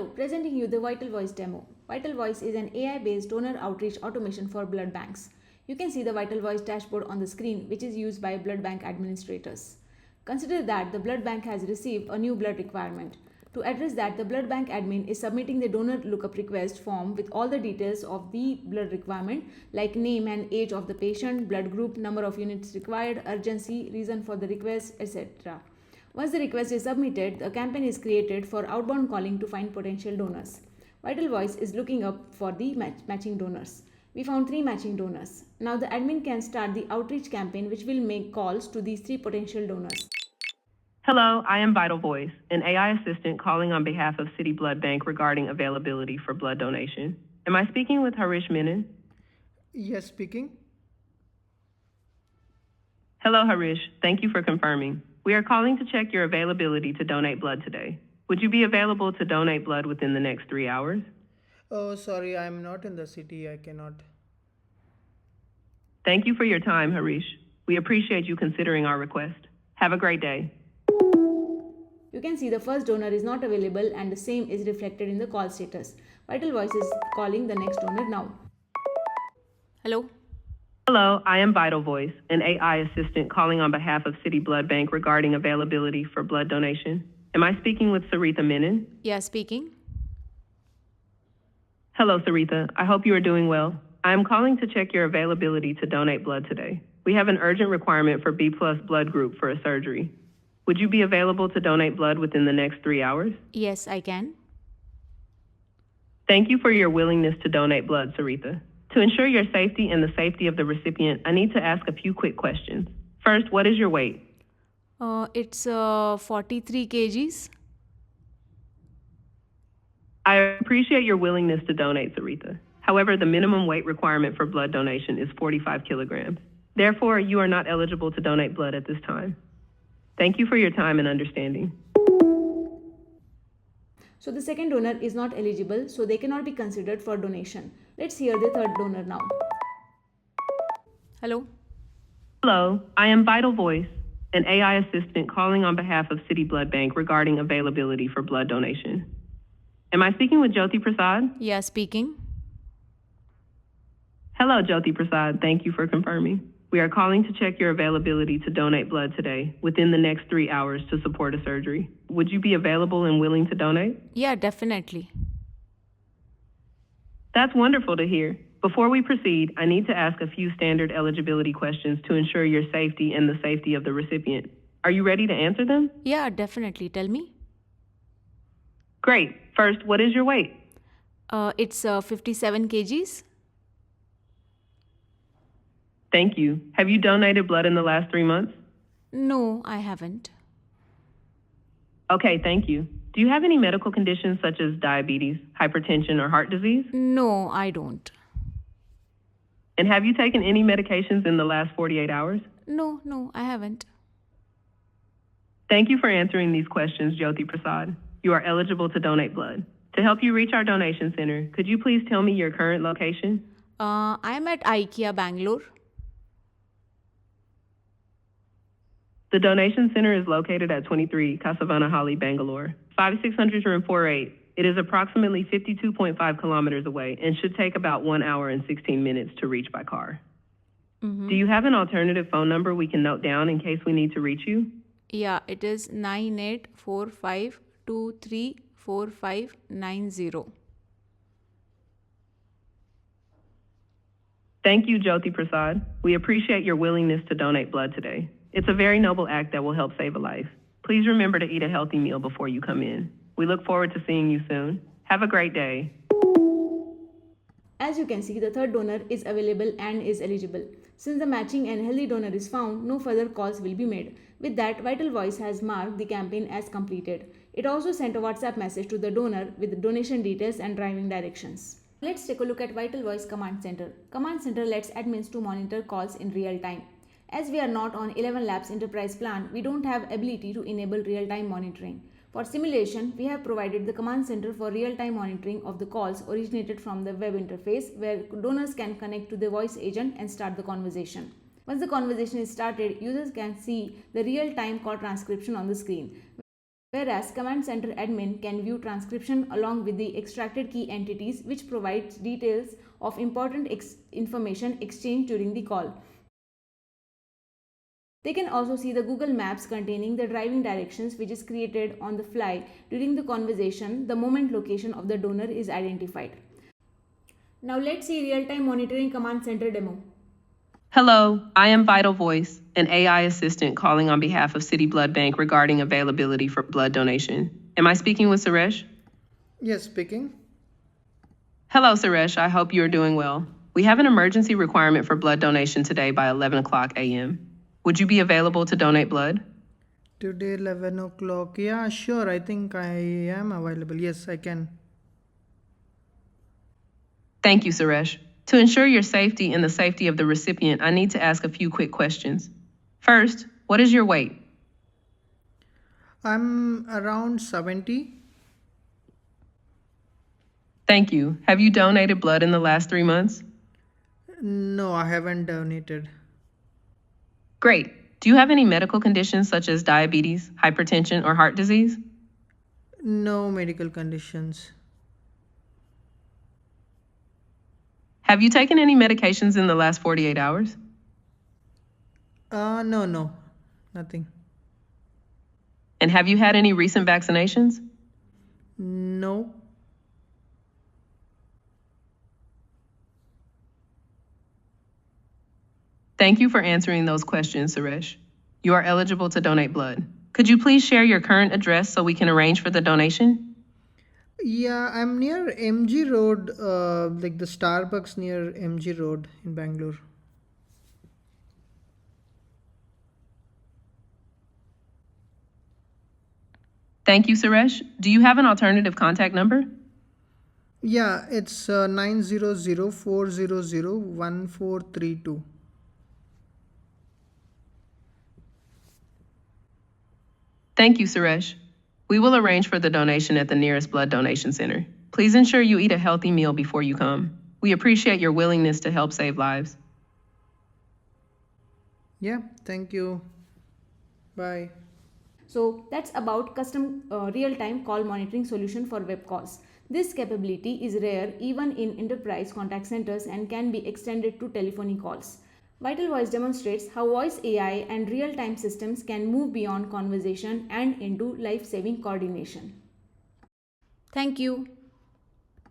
Hello, presenting you the VitalVoice demo. VitalVoice is an AI-based donor outreach automation for blood banks. You can see the VitalVoice dashboard on the screen, which is used by blood bank administrators. Consider that the blood bank has received a new blood requirement. To address that, the blood bank admin is submitting the donor lookup request form with all the details of the blood requirement like name and age of the patient, blood group, number of units required, urgency, reason for the request, etc. Once the request is submitted, a campaign is created for outbound calling to find potential donors. VitalVoice is looking up for the matching donors. We found 3 matching donors. Now the admin can start the outreach campaign which will make calls to these 3 potential donors. Hello, I am VitalVoice, an AI assistant calling on behalf of City Blood Bank regarding availability for blood donation. Am I speaking with Harish Menon? Yes, speaking. Hello, Harish. Thank you for confirming. We are calling to check your availability to donate blood today. Would you be available to donate blood within the next 3 hours? Oh, sorry, I'm not in the city. I cannot. Thank you for your time, Harish. We appreciate you considering our request. Have a great day. You can see the first donor is not available and the same is reflected in the call status. VitalVoice is calling the next donor now. Hello? Hello, I am VitalVoice, an AI assistant calling on behalf of City Blood Bank regarding availability for blood donation. Am I speaking with Saritha Menon? Yeah, speaking. Hello, Saritha. I hope you are doing well. I am calling to check your availability to donate blood today. We have an urgent requirement for B+ blood group for a surgery. Would you be available to donate blood within the next 3 hours? Yes, I can. Thank you for your willingness to donate blood, Saritha. To ensure your safety and the safety of the recipient, I need to ask a few quick questions. First, what is your weight? It's 43 kgs. I appreciate your willingness to donate, Saritha. However, the minimum weight requirement for blood donation is 45 kilograms. Therefore, you are not eligible to donate blood at this time. Thank you for your time and understanding. So the second donor is not eligible, so they cannot be considered for donation. Let's hear the third donor now. Hello? Hello, I am VitalVoice, an AI assistant calling on behalf of City Blood Bank regarding availability for blood donation. Am I speaking with Jyoti Prasad? Yeah, speaking. Hello, Jyoti Prasad. Thank you for confirming. We are calling to check your availability to donate blood today within the next 3 hours to support a surgery. Would you be available and willing to donate? Yeah, definitely. That's wonderful to hear. Before we proceed, I need to ask a few standard eligibility questions to ensure your safety and the safety of the recipient. Are you ready to answer them? Yeah, definitely. Tell me. Great. First, what is your weight? It's 57 kgs. Thank you. Have you donated blood in the last 3 months? No, I haven't. Okay, thank you. Do you have any medical conditions such as diabetes, hypertension, or heart disease? No, I don't. And have you taken any medications in the last 48 hours? No, I haven't. Thank you for answering these questions, Jyoti Prasad. You are eligible to donate blood. To help you reach our donation center, could you please tell me your current location? I'm at IKEA, Bangalore. The donation center is located at 23 Kasavanahalli, Bangalore, 5600-448. It is approximately 52.5 kilometers away and should take about 1 hour and 16 minutes to reach by car. Do you have an alternative phone number we can note down in case we need to reach you? Yeah, it is 9845234590. Thank you, Jyoti Prasad. We appreciate your willingness to donate blood today. It's a very noble act that will help save a life. Please remember to eat a healthy meal before you come in. We look forward to seeing you soon. Have a great day. As you can see, the third donor is available and is eligible. Since the matching and healthy donor is found, no further calls will be made. With that, VitalVoice has marked the campaign as completed. It also sent a WhatsApp message to the donor with donation details and driving directions. Let's take a look at VitalVoice Command Center. Command Center lets admins to monitor calls in real time. As we are not on 11 Labs enterprise plan, we don't have ability to enable real-time monitoring. For simulation, we have provided the command center for real-time monitoring of the calls originated from the web interface where donors can connect to the voice agent and start the conversation. Once the conversation is started, users can see the real-time call transcription on the screen. whereas Command Center admin can view transcription along with the extracted key entities, which provides details of important information exchanged during the call. They can also see the Google Maps containing the driving directions, which is created on the fly during the conversation the moment location of the donor is identified. Now let's see real-time monitoring Command Center demo. Hello, I am VitalVoice, an AI assistant calling on behalf of City Blood Bank regarding availability for blood donation. Am I speaking with Suresh? Yes, speaking. Hello, Suresh. I hope you are doing well. We have an emergency requirement for blood donation today by 11 o'clock a.m. Would you be available to donate blood? Today 11 o'clock. Yeah, sure. I think I am available. Yes, I can. Thank you, Suresh. To ensure your safety and the safety of the recipient, I need to ask a few quick questions. First, what is your weight? I'm around 70. Thank you. Have you donated blood in the last 3 months? No, I haven't donated. Great. Do you have any medical conditions such as diabetes, hypertension, or heart disease? No medical conditions. Have you taken any medications in the last 48 hours? No, nothing. And have you had any recent vaccinations? No. Thank you for answering those questions, Suresh. You are eligible to donate blood. Could you please share your current address so we can arrange for the donation? Yeah, I'm near MG Road, like the Starbucks near MG Road in Bangalore. Thank you, Suresh. Do you have an alternative contact number? Yeah, it's 900-400-1432. Thank you, Suresh. We will arrange for the donation at the nearest blood donation center. Please ensure you eat a healthy meal before you come. We appreciate your willingness to help save lives. Yeah, thank you. Bye. So that's about custom real-time call monitoring solution for web calls. This capability is rare even in enterprise contact centers and can be extended to telephony calls. VitalVoice demonstrates how voice AI and real-time systems can move beyond conversation and into life-saving coordination. Thank you.